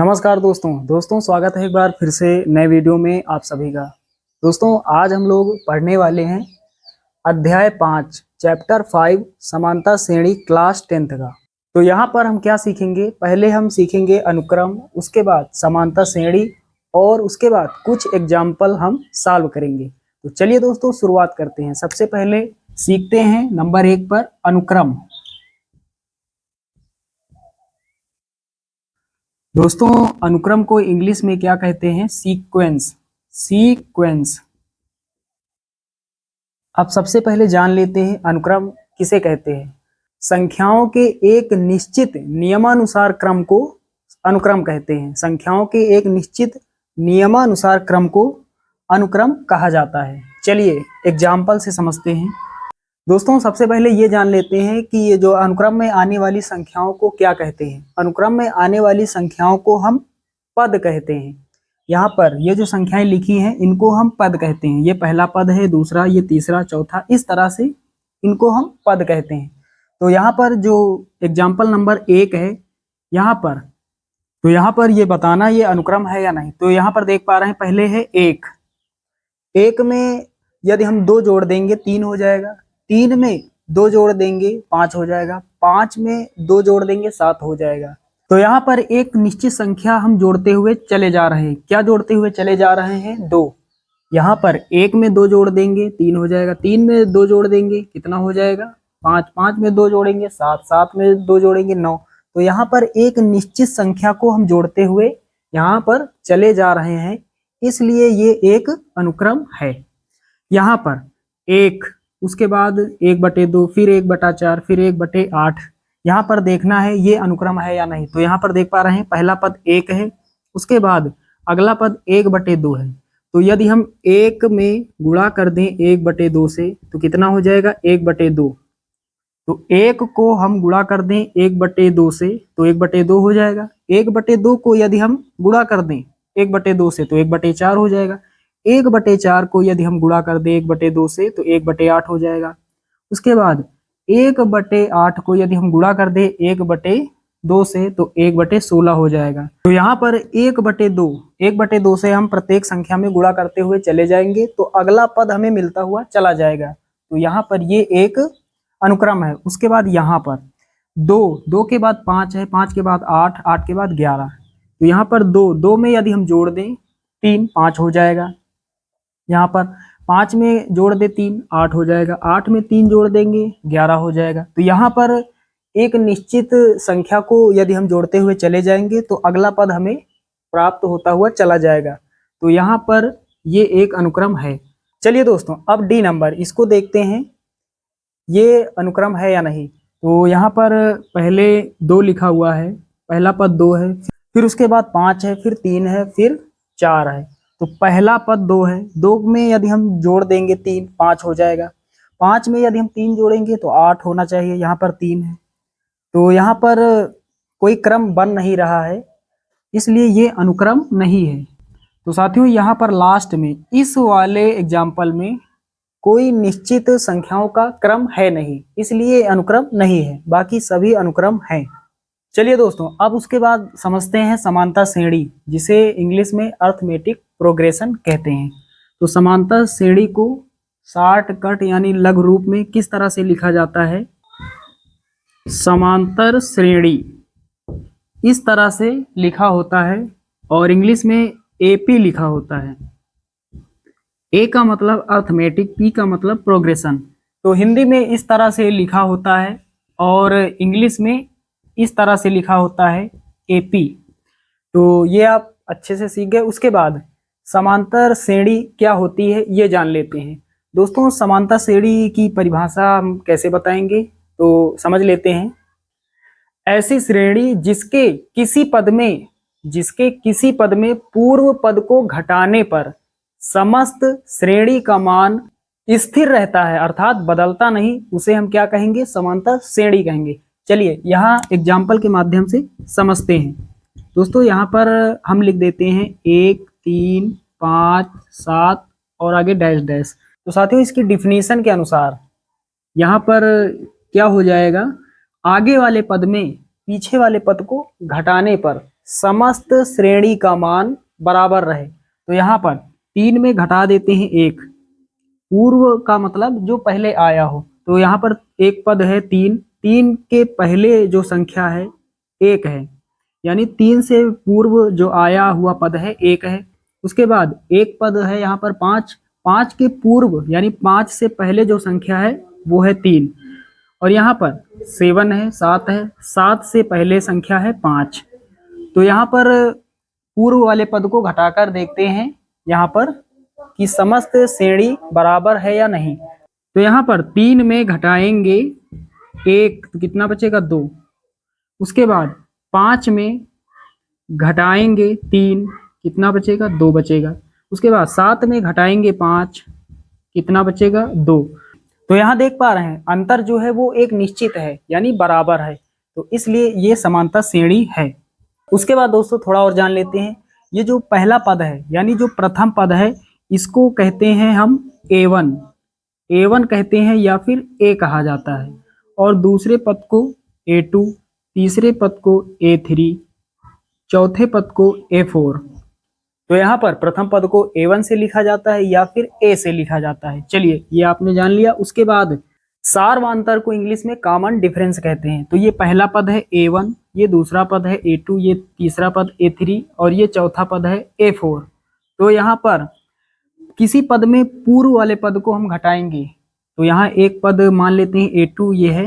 नमस्कार दोस्तों स्वागत है एक बार फिर से नए वीडियो में आप सभी का। दोस्तों आज हम लोग पढ़ने वाले हैं अध्याय 5 चैप्टर 5 समानता श्रेणी क्लास 10th का। तो यहाँ पर हम क्या सीखेंगे, पहले हम सीखेंगे अनुक्रम, उसके बाद समानता श्रेणी और उसके बाद कुछ एग्जाम्पल हम सॉल्व करेंगे। तो चलिए दोस्तों शुरुआत करते हैं। सबसे पहले सीखते हैं नंबर 1 पर अनुक्रम। दोस्तों अनुक्रम को इंग्लिश में क्या कहते हैं? सीक्वेंस। अब सबसे पहले जान लेते हैं अनुक्रम किसे कहते हैं। संख्याओं के एक निश्चित नियमानुसार क्रम को अनुक्रम कहते हैं। संख्याओं के एक निश्चित नियमानुसार क्रम को अनुक्रम कहा जाता है। चलिए एग्जाम्पल से समझते हैं। दोस्तों सबसे पहले ये जान लेते हैं कि ये जो अनुक्रम में आने वाली संख्याओं को क्या कहते हैं। अनुक्रम में आने वाली संख्याओं को हम पद कहते हैं। यहाँ पर ये जो संख्याएं लिखी हैं इनको हम पद कहते हैं। ये पहला पद है, दूसरा, ये तीसरा, चौथा, इस तरह से इनको हम पद कहते हैं। तो यहाँ पर जो एग्जाम्पल नंबर 1 है यहाँ पर, तो यहाँ पर ये बताना ये अनुक्रम है या नहीं। तो यहाँ पर देख पा रहे हैं पहले है 1 में यदि हम 2 जोड़ देंगे 3 हो जाएगा। 3 में 2 जोड़ देंगे 5 हो जाएगा। 5 में 2 जोड़ देंगे 7 हो जाएगा। तो यहाँ पर एक निश्चित संख्या हम जोड़ते हुए चले जा रहे हैं। क्या जोड़ते हुए चले जा रहे हैं? 2। यहाँ पर 1 में 2 जोड़ देंगे 3 हो जाएगा। 3 में 2 जोड़ देंगे कितना हो जाएगा? 5। 5 में 2 जोड़ेंगे 7। 7 में 2 जोड़ेंगे 9। तो यहाँ पर एक निश्चित संख्या को हम जोड़ते हुए यहाँ पर चले जा रहे हैं, इसलिए ये एक अनुक्रम है। यहाँ पर 1, उसके बाद 1/2, फिर 1/4, फिर 1/8। यहाँ पर देखना है ये अनुक्रम है या नहीं। तो यहाँ पर देख पा रहे हैं पहला पद 1 है, उसके बाद अगला पद 1/2 है। तो यदि हम 1 में गुणा कर दें 1/2 से तो कितना हो जाएगा? 1/2। तो 1 को हम गुणा कर दें 1/2 से तो 1/2 हो जाएगा। 1/2 को यदि हम गुणा कर दें 1/2 से तो 1/4 हो जाएगा। 1/4 को यदि हम गुणा कर दें 1/2 से तो 1/8 हो जाएगा। उसके बाद 1/8 को यदि हम गुणा कर दें 1/2 से तो 1/16 हो जाएगा। तो यहाँ पर 1/2 से हम प्रत्येक संख्या में गुणा करते हुए चले जाएंगे तो अगला पद हमें मिलता हुआ चला जाएगा। तो यहाँ पर ये एक अनुक्रम है। उसके बाद यहाँ पर 2 के बाद 5 है, 5 के बाद 8, 8 के बाद 11। तो यहाँ पर 2 में यदि हम जोड़ दें 3, 5 हो जाएगा। यहाँ पर 5 में जोड़ दे 3, 8 हो जाएगा। 8 में 3 जोड़ देंगे 11 हो जाएगा। तो यहाँ पर एक निश्चित संख्या को यदि हम जोड़ते हुए चले जाएंगे तो अगला पद हमें प्राप्त होता हुआ चला जाएगा। तो यहाँ पर ये एक अनुक्रम है। चलिए दोस्तों अब डी नंबर, इसको देखते हैं ये अनुक्रम है या नहीं। तो यहाँ पर पहले 2 लिखा हुआ है, पहला पद 2 है, फिर उसके बाद 5 है, फिर 3 है, फिर 4 है। तो पहला पद 2 है, 2 में यदि हम जोड़ देंगे 3, 5 हो जाएगा। 5 में यदि हम 3 जोड़ेंगे तो 8 होना चाहिए। यहाँ पर 3 है, तो यहाँ पर कोई क्रम बन नहीं रहा है, इसलिए ये अनुक्रम नहीं है। तो साथियों यहाँ पर लास्ट में इस वाले एग्जाम्पल में कोई निश्चित संख्याओं का क्रम है नहीं, इसलिए अनुक्रम नहीं है, बाकी सभी अनुक्रम हैं। चलिए दोस्तों अब उसके बाद समझते हैं समानता श्रेणी, जिसे इंग्लिश में अर्थमेटिक प्रोग्रेशन कहते हैं। तो समानता श्रेणी को शॉर्टकट यानी लघु रूप में किस तरह से लिखा जाता है? समांतर श्रेणी इस तरह से लिखा होता है और इंग्लिश में एपी लिखा होता है। ए का मतलब अर्थमेटिक, पी का मतलब प्रोग्रेशन। तो हिंदी में इस तरह से लिखा होता है और इंग्लिश में इस तरह से लिखा होता है एपी। तो ये आप अच्छे से सीख गए। उसके बाद समांतर श्रेणी क्या होती है ये जान लेते हैं। दोस्तों समांतर श्रेणी की परिभाषा हम कैसे बताएंगे तो समझ लेते हैं। ऐसी श्रेणी जिसके किसी पद में पूर्व पद को घटाने पर समस्त श्रेणी का मान स्थिर रहता है, अर्थात बदलता नहीं, उसे हम क्या कहेंगे? समांतर श्रेणी कहेंगे। चलिए यहाँ एग्जाम्पल के माध्यम से समझते हैं। दोस्तों यहाँ पर हम लिख देते हैं 1, 3, 5, 7 और आगे डैश डैश। तो साथियों इसकी डिफिनीशन के अनुसार यहाँ पर क्या हो जाएगा? आगे वाले पद में पीछे वाले पद को घटाने पर समस्त श्रेणी का मान बराबर रहे। तो यहाँ पर 3 में घटा देते हैं 1, पूर्व का मतलब जो पहले आया हो। तो यहाँ पर एक पद है 3, 3 के पहले जो संख्या है 1 है, यानी 3 से पूर्व जो आया हुआ पद है 1 है। उसके बाद एक पद है यहाँ पर 5, 5 के पूर्व यानी 5 से पहले जो संख्या है वो है 3, और यहाँ पर 7 है, 7 है, 7 से पहले संख्या है 5। तो यहाँ पर पूर्व वाले पद को घटाकर देखते हैं यहाँ पर कि समस्त श्रेणी बराबर है या नहीं। तो यहाँ पर 3 में घटाएंगे 1 तो कितना बचेगा 2। उसके बाद 5 में घटाएंगे 3 कितना बचेगा 2 बचेगा। उसके बाद 7 में घटाएंगे 5 कितना बचेगा 2। तो यहाँ देख पा रहे हैं अंतर जो है वो एक निश्चित है यानी बराबर है, तो इसलिए ये समानता श्रेणी है। उसके बाद दोस्तों थोड़ा और जान लेते हैं, ये जो पहला पद है यानी जो प्रथम पद है इसको कहते हैं हम A1, A1 कहते हैं या फिर A कहा जाता है, और दूसरे पद को A2, तीसरे पद को A3, चौथे पद को A4। तो यहाँ पर प्रथम पद को A1 से लिखा जाता है या फिर A से लिखा जाता है। चलिए ये आपने जान लिया। उसके बाद सार्वधातुक को इंग्लिश में कॉमन डिफरेंस कहते हैं। तो ये पहला पद है A1, ये दूसरा पद है A2, ये तीसरा पद A3 और ये चौथा पद है A4। तो यहाँ पर किसी पद में पूर्व वाले पद को हम घटाएंगे। तो यहाँ एक पद मान लेते हैं A2 ये है,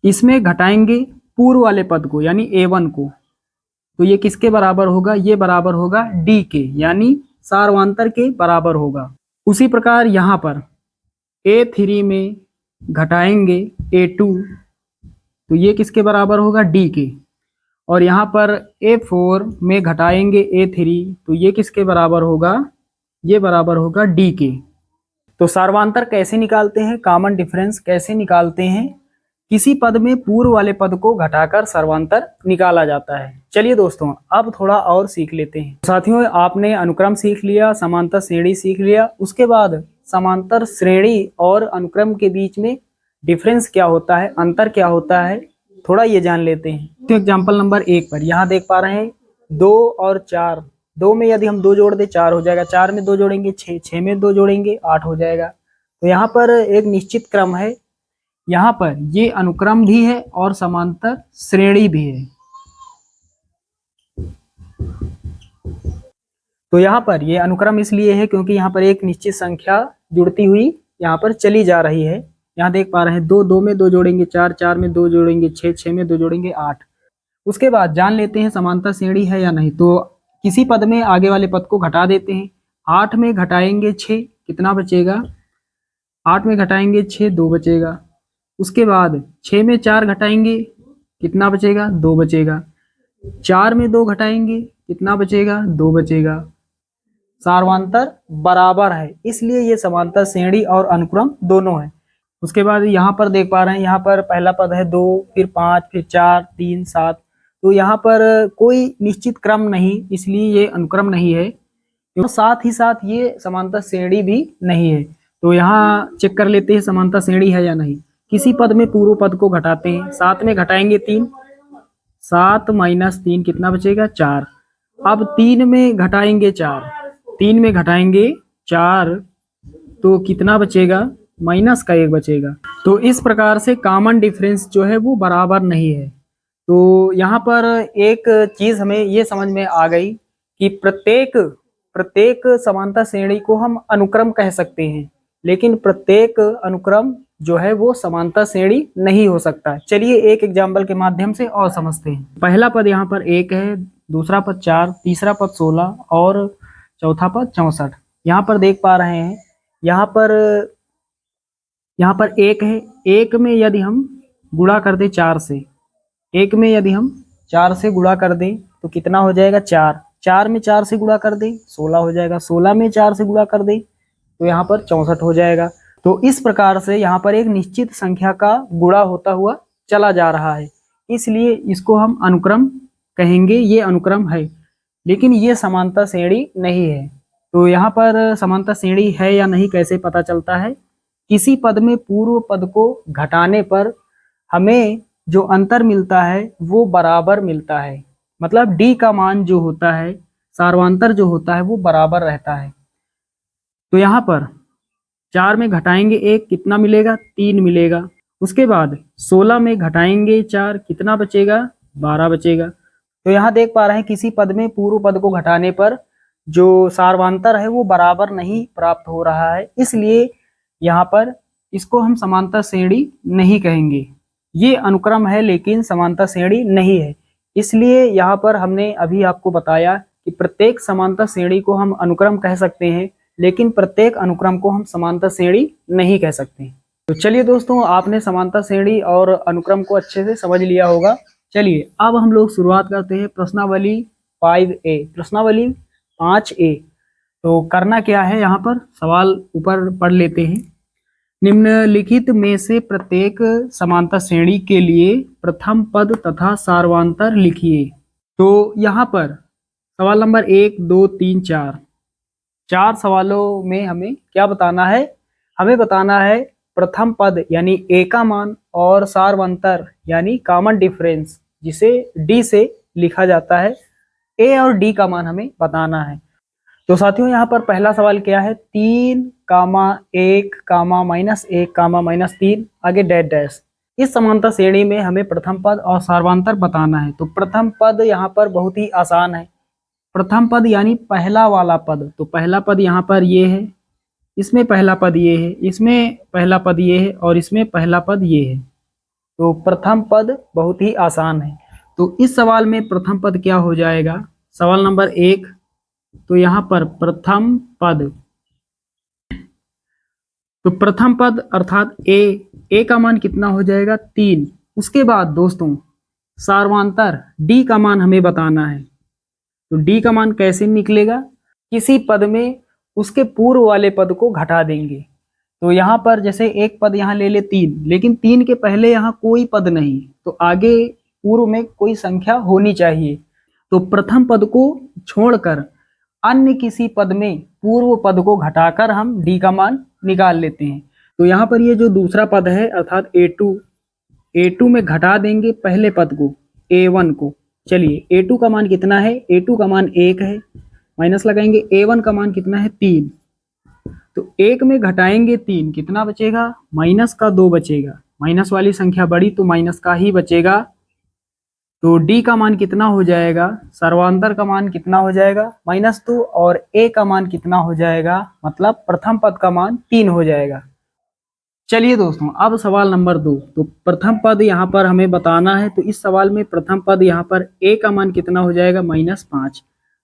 इसमें घटाएंगे पूर्व वाले पद को यानी A1 को। तो ये किसके बराबर होगा, ये बराबर होगा D के यानी सार्वधातुक के बराबर होगा। उसी प्रकार यहाँ पर A3 में घटाएंगे A2 तो ये किसके बराबर होगा D के, और यहाँ पर A4 में घटाएंगे A3 तो ये किसके बराबर होगा, ये बराबर होगा D के। तो सार्वधातुक कैसे निकालते हैं, कॉमन डिफरेंस कैसे निकालते हैं, किसी पद में पूर्व वाले पद को घटाकर सार्वधातुक निकाला जाता है। चलिए दोस्तों अब थोड़ा और सीख लेते हैं। साथियों आपने अनुक्रम सीख लिया, समांतर श्रेणी सीख लिया, उसके बाद समांतर श्रेणी और अनुक्रम के बीच में डिफरेंस क्या होता है, अंतर क्या होता है, थोड़ा ये जान लेते हैं। तो एग्जाम्पल नंबर 1 पर यहाँ देख पा रहे हैं 2 और 4, 2 में यदि हम 2 जोड़ दे 4 हो जाएगा, 4 में 2 जोड़ेंगे 6, 6 में 2 जोड़ेंगे 8 हो जाएगा। तो यहाँ पर एक निश्चित क्रम है, यहाँ पर ये अनुक्रम भी है और समांतर श्रेणी भी है। तो यहाँ पर ये अनुक्रम इसलिए है क्योंकि यहाँ पर एक निश्चित संख्या जुड़ती हुई यहाँ पर चली जा रही है। यहाँ देख पा रहे हैं 2, 2 में 2 जोड़ेंगे 4, 4 में 2 जोड़ेंगे 6, 6 में 2 जोड़ेंगे 8। उसके बाद जान लेते हैं समांतर श्रेणी है या नहीं। तो किसी पद में आगे वाले पद को घटा देते हैं। 8 में घटाएंगे 6 कितना बचेगा, 8 में घटाएंगे 6 2 बचेगा। उसके बाद 6 में 4 घटाएंगे कितना बचेगा, 2 बचेगा। 4 में 2 घटाएंगे कितना बचेगा, 2 बचेगा। सार्वधातुक बराबर है इसलिए ये समांतर श्रेणी और अनुक्रम दोनों है। उसके बाद यहाँ पर देख पा रहे हैं यहाँ पर पहला पद है 2, फिर 5, फिर 4, 3, 7। तो यहाँ पर कोई निश्चित क्रम नहीं इसलिए ये अनुक्रम नहीं है, तो साथ ही साथ ये समांतर श्रेणी भी नहीं है। तो यहाँ चेक कर लेते हैं समांतर श्रेणी है या नहीं। किसी पद में पूर्व पद को घटाते हैं, 7 में घटाएंगे 3, 7 माइनस 3 कितना बचेगा 4। अब 3 में घटाएंगे 4, 3 में घटाएंगे 4 तो कितना बचेगा, माइनस का 1 बचेगा। तो इस प्रकार से कॉमन डिफरेंस जो है वो बराबर नहीं है। तो यहाँ पर एक चीज हमें ये समझ में आ गई कि प्रत्येक समांतर श्रेणी को हम अनुक्रम कह सकते हैं, लेकिन प्रत्येक अनुक्रम जो है वो समांतर श्रेणी नहीं हो सकता। चलिए एक एग्जाम्पल के माध्यम से और समझते हैं। पहला पद यहाँ पर 1 है, दूसरा पद 4, तीसरा पद 16 और चौथा पद 64। यहाँ पर देख पा रहे हैं यहाँ पर 1 है, 1 में यदि हम गुणा कर दें 4 से, 1 में यदि हम 4 से गुणा कर दें तो कितना हो जाएगा 4, 4 में 4 से गुणा कर दें 16 हो जाएगा, 16 में 4 से गुणा कर दें तो यहाँ पर 64 हो जाएगा। तो इस प्रकार से यहाँ पर एक निश्चित संख्या का गुणा होता हुआ चला जा रहा है, इसलिए इसको हम अनुक्रम कहेंगे। ये अनुक्रम है लेकिन ये समांतर श्रेणी नहीं है। तो यहाँ पर समांतर श्रेणी है या नहीं कैसे पता चलता है, किसी पद में पूर्व पद को घटाने पर हमें जो अंतर मिलता है वो बराबर मिलता है। मतलब डी का मान जो होता है, सार्वंतर जो होता है वो बराबर रहता है। तो यहाँ पर 4 में घटाएंगे 1 कितना मिलेगा, 3 मिलेगा। उसके बाद 16 में घटाएंगे 4 कितना बचेगा, 12 बचेगा। तो यहाँ देख पा रहे हैं किसी पद में पूर्व पद को घटाने पर जो सार्वंतर है वो बराबर नहीं प्राप्त हो रहा है, इसलिए यहाँ पर इसको हम समांतर श्रेणी नहीं कहेंगे। ये अनुक्रम है लेकिन समांतर श्रेणी नहीं है। इसलिए यहाँ पर हमने अभी आपको बताया कि प्रत्येक समांतर श्रेणी को हम अनुक्रम कह सकते हैं, लेकिन प्रत्येक अनुक्रम को हम समांतर श्रेणी नहीं कह सकते। तो चलिए दोस्तों, आपने समांतर श्रेणी और अनुक्रम को अच्छे से समझ लिया होगा। चलिए अब हम लोग शुरुआत करते हैं प्रश्नावली 5A, प्रश्नावली 5A। तो करना क्या है, यहाँ पर सवाल ऊपर पढ़ लेते हैं। निम्नलिखित में से प्रत्येक समांतर श्रेणी के लिए प्रथम पद तथा सार्वंतर लिखिए। तो यहाँ पर सवाल नंबर 1, 2, 3, 4 सवालों में हमें क्या बताना है, हमें बताना है प्रथम पद यानी ए का मान और सार्वंतर यानी कॉमन डिफरेंस जिसे डी से लिखा जाता है, ए और डी का मान हमें बताना है। तो साथियों यहाँ पर पहला सवाल क्या है, 3, 1, -1, -3 आगे डैश डैश। इस समांतर श्रेणी में हमें प्रथम पद और सार्वंतर बताना है। तो प्रथम पद यहाँ पर बहुत ही आसान है। प्रथम पद यानी पहला वाला पद, तो पहला पद यहाँ पर ये है, इसमें पहला पद ये है, इसमें पहला पद ये है और इसमें पहला पद ये है। तो प्रथम पद बहुत ही आसान है। तो इस सवाल में प्रथम पद क्या हो जाएगा, सवाल नंबर 1। तो यहाँ पर प्रथम पद, तो प्रथम पद अर्थात ए का मान कितना हो जाएगा, 3। उसके बाद दोस्तों सार्वंतर डी का मान हमें बताना है। तो डी का मान कैसे निकलेगा, किसी पद में उसके पूर्व वाले पद को घटा देंगे। तो यहाँ पर जैसे एक पद यहाँ ले ले 3, लेकिन 3 के पहले यहाँ कोई पद नहीं, तो आगे पूर्व में कोई संख्या होनी चाहिए। तो प्रथम पद को छोड़कर अन्य किसी पद में पूर्व पद को घटाकर हम डी का मान निकाल लेते हैं। तो यहाँ पर ये जो दूसरा पद है अर्थात A2 में घटा देंगे पहले पद को, A1 को। चलिए A2 का मान कितना है, A2 का मान 1 है, माइनस लगाएंगे। A1 का मान कितना है, 3। तो 1 में घटाएंगे 3 कितना बचेगा, माइनस का 2 बचेगा। माइनस वाली संख्या बड़ी तो माइनस का ही बचेगा। तो डी का मान कितना हो जाएगा, सर्वांतर का मान कितना हो जाएगा, -2, और ए का मान कितना हो जाएगा, मतलब प्रथम पद का मान 3 हो जाएगा। चलिए दोस्तों अब सवाल नंबर 2। तो प्रथम पद यहाँ पर हमें बताना है। तो इस सवाल में प्रथम पद यहाँ पर ए का मान कितना हो जाएगा, -5।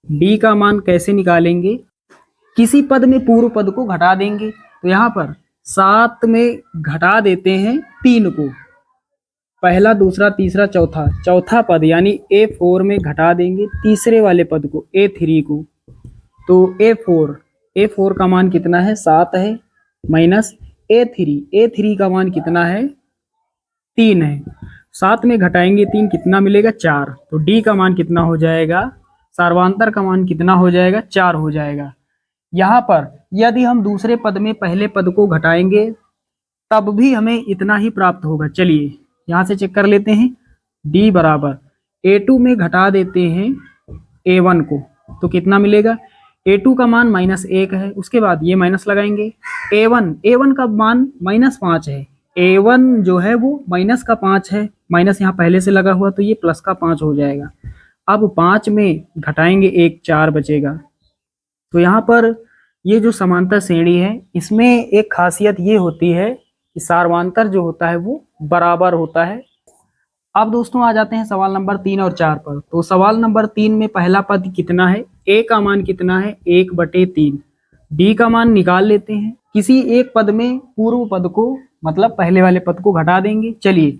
डी का मान कैसे निकालेंगे, किसी पद में पूर्व पद को घटा देंगे। तो यहाँ पर 7 में घटा देते हैं 3 को, पहला दूसरा तीसरा चौथा पद यानी A4 में घटा देंगे तीसरे वाले पद को, A3 को। तो A4 का मान कितना है, 7 है, माइनस A3 का मान कितना है, 3 है। 7 में घटाएंगे 3 कितना मिलेगा, 4। तो डी का मान कितना हो जाएगा, सार्वंतर का मान कितना हो जाएगा, 4 हो जाएगा। यहाँ पर यदि हम दूसरे पद में पहले पद को घटाएंगे तब भी हमें इतना ही प्राप्त होगा। चलिए यहाँ से चेक कर लेते हैं। D बराबर A2 में घटा देते हैं A1 को, तो कितना मिलेगा, A2 का मान -1 है। उसके बाद ये माइनस लगाएंगे। A1 का मान -5 है। A1 जो है वो माइनस का 5 है, माइनस यहाँ पहले से लगा हुआ तो ये प्लस का 5 हो जाएगा। अब 5 में घटाएंगे 1, 4 बचेगा। तो यहाँ पर ये जो समांतर श्रेणी है इसमें एक खासियत ये होती है कि सार्वंतर जो होता है वो बराबर होता है। अब दोस्तों आ जाते हैं सवाल नंबर 3 और 4 पर। तो सवाल नंबर 3 में पहला पद कितना है, ए का मान कितना है, 1/3। डी का मान निकाल लेते हैं। किसी एक पद में पूर्व पद को मतलब पहले वाले पद को घटा देंगे। चलिए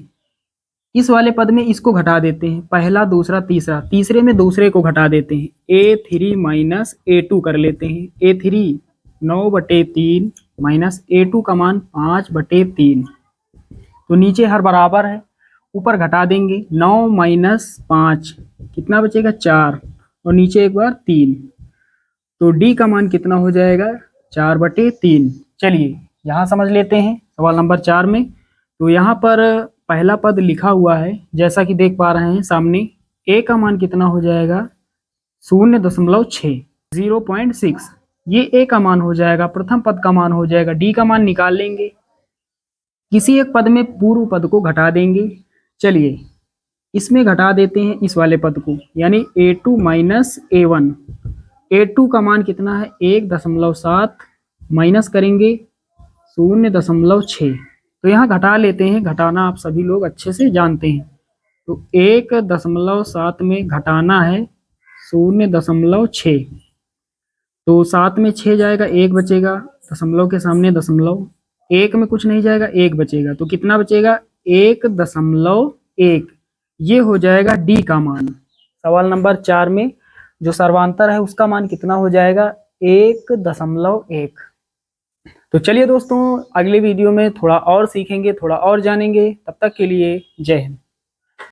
इस वाले पद में इसको घटा देते हैं, पहला दूसरा तीसरा, तीसरे में दूसरे को घटा देते हैं, A3 माइनस A2 कर लेते हैं। A3 9/3 माइनस A2 का मान 5/3। तो नीचे हर बराबर है, ऊपर घटा देंगे 9 माइनस 5 कितना बचेगा, 4, और नीचे एक बार 3। तो डी का मान कितना हो जाएगा, 4/3। चलिए यहाँ समझ लेते हैं सवाल नंबर 4 में। तो यहाँ पर पहला पद लिखा हुआ है जैसा कि देख पा रहे हैं सामने, ए का मान कितना हो जाएगा 0.6 0.6। ये ए का मान हो जाएगा, प्रथम पद का मान हो जाएगा। डी का मान निकाल लेंगे, किसी एक पद में पूर्व पद को घटा देंगे। चलिए इसमें घटा देते हैं इस वाले पद को, यानी A2 माइनस A1। A2 का मान कितना है 1.7 माइनस करेंगे 0.6। तो यहाँ घटा लेते हैं, घटाना आप सभी लोग अच्छे से जानते हैं। तो 1.7 में घटाना है 0.6, तो 7 में 6 जाएगा, 1 बचेगा, दशमलव के सामने दशमलव, 1 में कुछ नहीं जाएगा, 1 बचेगा। तो कितना बचेगा 1.1। ये हो जाएगा डी का मान। सवाल नंबर 4 में जो सर्वांतर है उसका मान कितना हो जाएगा 1.1। तो चलिए दोस्तों, अगले वीडियो में थोड़ा और सीखेंगे, थोड़ा और जानेंगे। तब तक के लिए जय हिंद।